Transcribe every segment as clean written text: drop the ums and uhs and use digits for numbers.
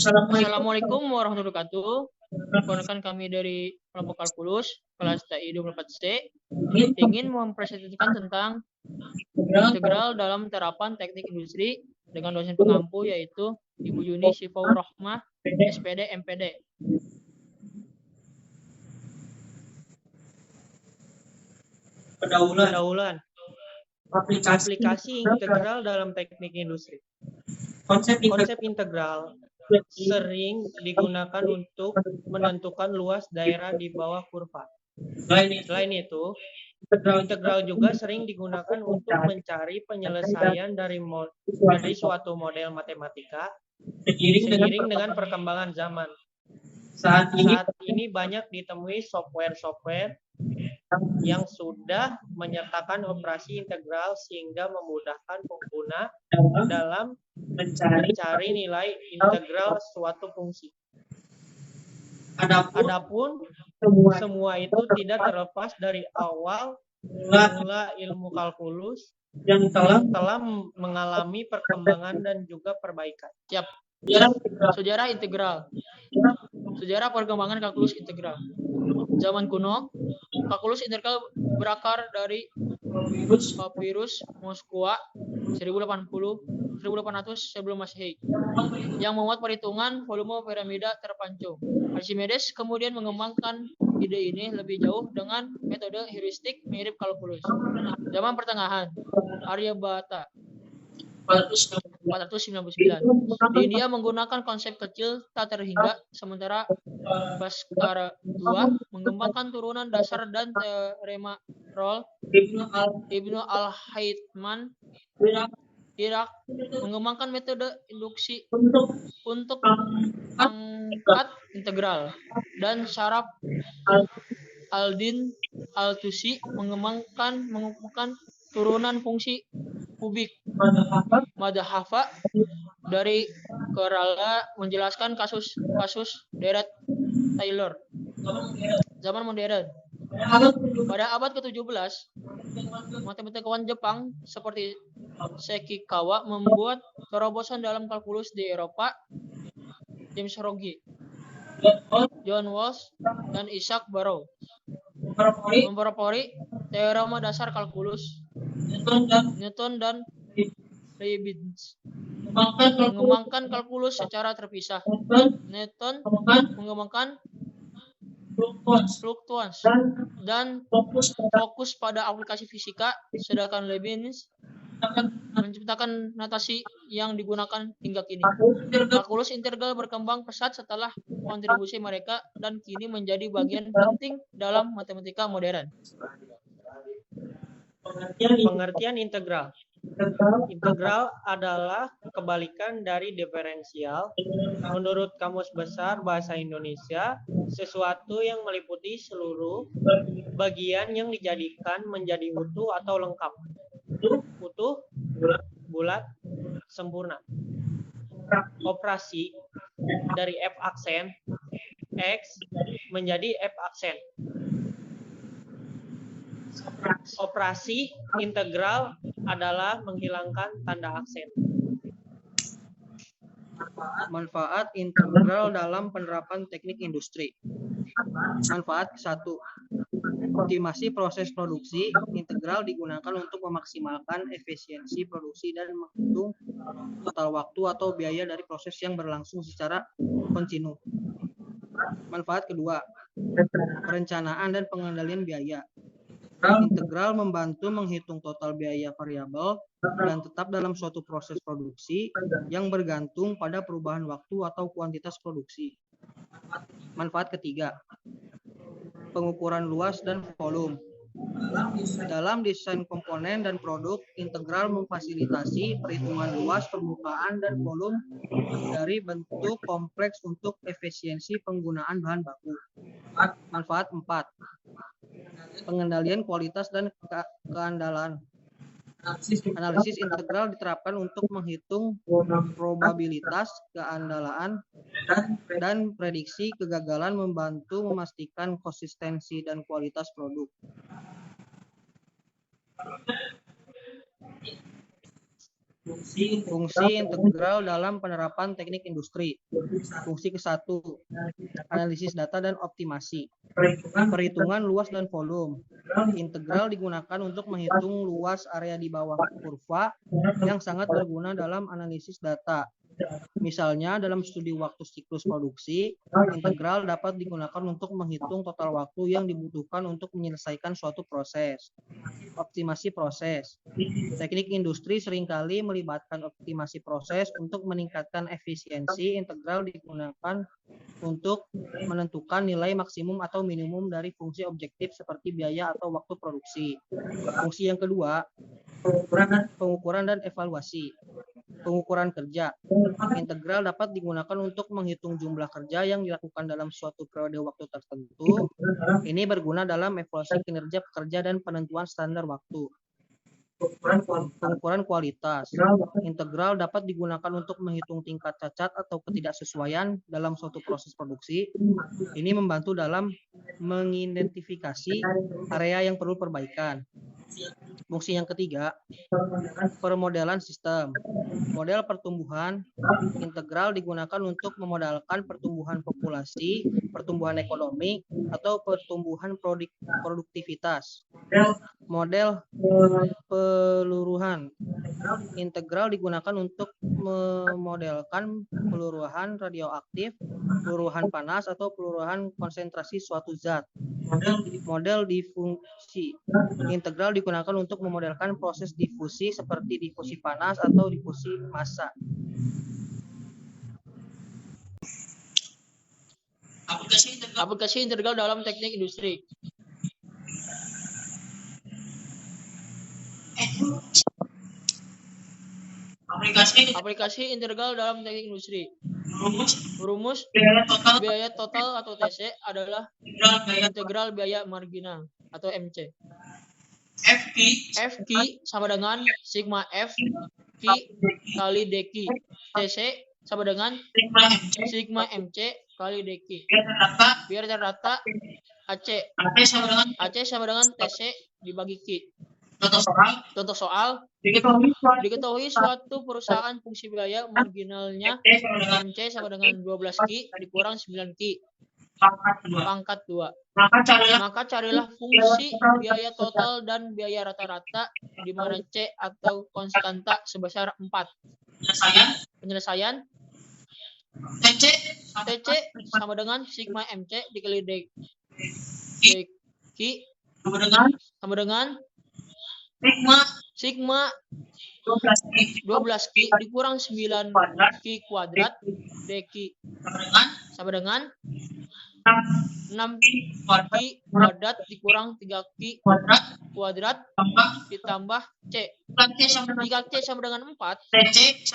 Assalamualaikum warahmatullahi wabarakatuh. Perkenalkan kami dari kelompok kalkulus kelas TI 24C ingin mempresentasikan tentang integral dalam terapan teknik industri dengan dosen pengampu yaitu Ibu Yuni Sifaur Rahmah, SPD MPD. Pendahuluan. Aplikasi integral dalam teknik industri. Konsep integral sering digunakan untuk menentukan luas daerah di bawah kurva. Selain itu, integral juga sering digunakan untuk mencari penyelesaian dari suatu model matematika seiring dengan perkembangan zaman. Saat ini banyak ditemui software yang sudah menyertakan operasi integral sehingga memudahkan pengguna dalam mencari nilai integral suatu fungsi. Adapun semua itu tidak terlepas dari awal mula ilmu kalkulus yang telah mengalami perkembangan dan juga perbaikan. Siap. Sejarah integral. Sejarah perkembangan kalkulus integral. Zaman kuno, kalkulus integral berakar dari Papyrus Moskwa 1800 sebelum Masehi yang memuat perhitungan volume piramida terpancung. Archimedes kemudian mengembangkan ide ini lebih jauh dengan metode heuristik mirip kalkulus. Zaman pertengahan, Aryabhata 499. Di India menggunakan konsep kecil tak terhingga, sementara Bhaskara II mengembangkan turunan dasar dan teorema Rolle. Ibnu al-Haytham Irak mengembangkan metode induksi untuk angkat integral, dan Sharaf al-Din al-Tusi mengembangkan turunan fungsi kubik. Madhava dari Kerala menjelaskan kasus Deret Taylor. Zaman modern. Pada abad ke-17, matematikawan Jepang seperti Sekikawa membuat terobosan dalam kalkulus di Eropa. James Roge, John Walsh, dan Isaac Barrow mempelopori teorema dasar kalkulus. Newton dan Leibniz mengembangkan kalkulus secara terpisah. Newton mengembangkan fluktuans dan fokus pada aplikasi fisika, sedangkan Leibniz menciptakan notasi yang digunakan hingga kini. Kalkulus integral berkembang pesat setelah kontribusi mereka dan kini menjadi bagian penting dalam matematika modern. Pengertian integral. Integral adalah kebalikan dari diferensial. Menurut Kamus Besar Bahasa Indonesia, sesuatu yang meliputi seluruh bagian yang dijadikan menjadi utuh atau lengkap. Utuh, bulat, sempurna. Operasi dari F aksen X menjadi F aksen. Operasi integral adalah menghilangkan tanda aksen. Manfaat integral dalam penerapan teknik industri. Manfaat 1. Optimasi proses produksi. Integral digunakan untuk memaksimalkan efisiensi produksi dan menghitung total waktu atau biaya dari proses yang berlangsung secara kontinu. Manfaat kedua, perencanaan dan pengendalian biaya. Integral membantu menghitung total biaya variabel dan tetap dalam suatu proses produksi yang bergantung pada perubahan waktu atau kuantitas produksi. Manfaat ketiga, pengukuran luas dan volume. Dalam desain komponen dan produk, integral memfasilitasi perhitungan luas permukaan dan volume dari bentuk kompleks untuk efisiensi penggunaan bahan baku. Manfaat 4. Pengendalian kualitas dan keandalan. Analisis integral diterapkan untuk menghitung probabilitas keandalan dan prediksi kegagalan, membantu memastikan konsistensi dan kualitas produk. Fungsi integral dalam penerapan teknik industri. Fungsi ke-1, analisis data dan optimasi. Perhitungan luas dan volume. Integral digunakan untuk menghitung luas area di bawah kurva yang sangat berguna dalam analisis data. Misalnya, dalam studi waktu siklus produksi, integral dapat digunakan untuk menghitung total waktu yang dibutuhkan untuk menyelesaikan suatu proses. Optimasi proses. Teknik industri seringkali melibatkan optimasi proses untuk meningkatkan efisiensi. Integral digunakan untuk menentukan nilai maksimum atau minimum dari fungsi objektif seperti biaya atau waktu produksi. Fungsi yang kedua, pengukuran dan evaluasi. Pengukuran kerja. Integral dapat digunakan untuk menghitung jumlah kerja yang dilakukan dalam suatu periode waktu tertentu. Ini berguna dalam evaluasi kinerja pekerja dan penentuan standar waktu. Pengukuran kualitas. Integral dapat digunakan untuk menghitung tingkat cacat atau ketidaksesuaian dalam suatu proses produksi. Ini membantu dalam mengidentifikasi area yang perlu perbaikan. Fungsi yang ketiga, permodelan sistem. Model pertumbuhan. Integral digunakan untuk memodelkan pertumbuhan populasi, pertumbuhan ekonomi, atau pertumbuhan produktivitas. Model peluruhan. Integral digunakan untuk memodelkan peluruhan radioaktif, peluruhan panas, atau peluruhan konsentrasi suatu zat. Model difusi. Integral digunakan untuk memodelkan proses difusi seperti difusi panas atau difusi massa. Aplikasi integral dalam teknik industri. Aplikasi integral dalam teknik industri. Rumus biaya total atau TC adalah integral biaya marginal atau MC. FQ sama dengan sigma F Q kali DQ. TC sama dengan sigma MC kali DQ. Biar rata AC sama dengan TC dibagi Q. Contoh soal diketahui suatu perusahaan fungsi biaya marginalnya MC sama dengan 12 Q dikurang 9 Q pangkat 2. Maka carilah fungsi biaya total dan biaya rata-rata di mana C atau konstanta sebesar 4. Penyelesaian TC sama dengan sigma MC dikali DQ sama dengan sigma 12 Q dikurang 9 Q kuadrat DQ sama dengan 6 Q kuadrat dikurang 3 Q kuadrat ditambah C. Jika C sama dengan 4, TC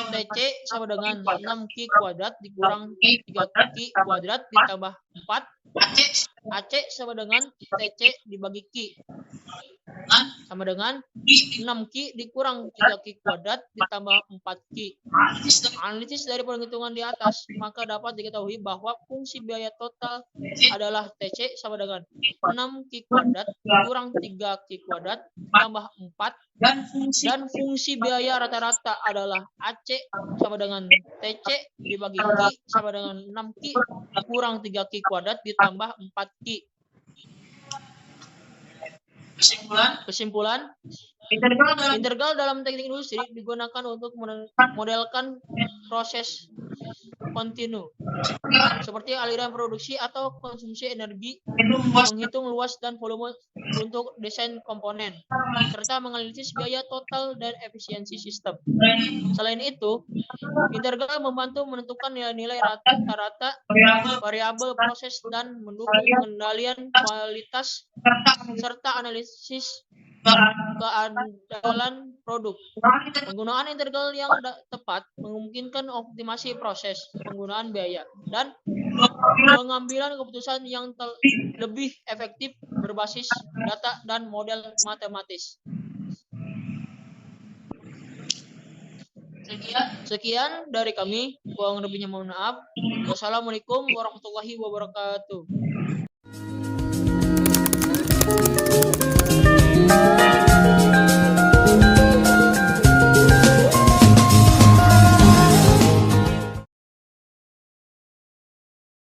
sama dengan 6 Q kuadrat dikurang 3 Q kuadrat ditambah 4. AC sama dengan TC dibagi Q sama dengan 6 Q dikurang 3 Q kuadrat ditambah 4 Q. Analisis dari perhitungan di atas, maka dapat diketahui bahwa fungsi biaya total adalah TC sama dengan 6 Q kuadrat kurang 3 Q kuadrat tambah 4 dan fungsi biaya rata-rata adalah AC sama dengan TC dibagi Q sama dengan 6 Q kurang 3 Q kuadrat ditambah 4 Q. Kesimpulan, integral dalam teknik industri digunakan untuk memodelkan proses kontinu seperti aliran produksi atau konsumsi energi, menghitung luas dan volume untuk desain komponen, serta menganalisis biaya total dan efisiensi sistem. Selain itu, integral membantu menentukan nilai-nilai rata-rata variabel proses dan mendukung pengendalian kualitas serta analisis keandalan produk. Penggunaan integral yang tepat memungkinkan optimasi proses, penggunaan biaya, dan pengambilan keputusan yang lebih efektif berbasis data dan model matematis. Sekian dari kami, kurang lebihnya mohon maaf. Wassalamualaikum warahmatullahi wabarakatuh.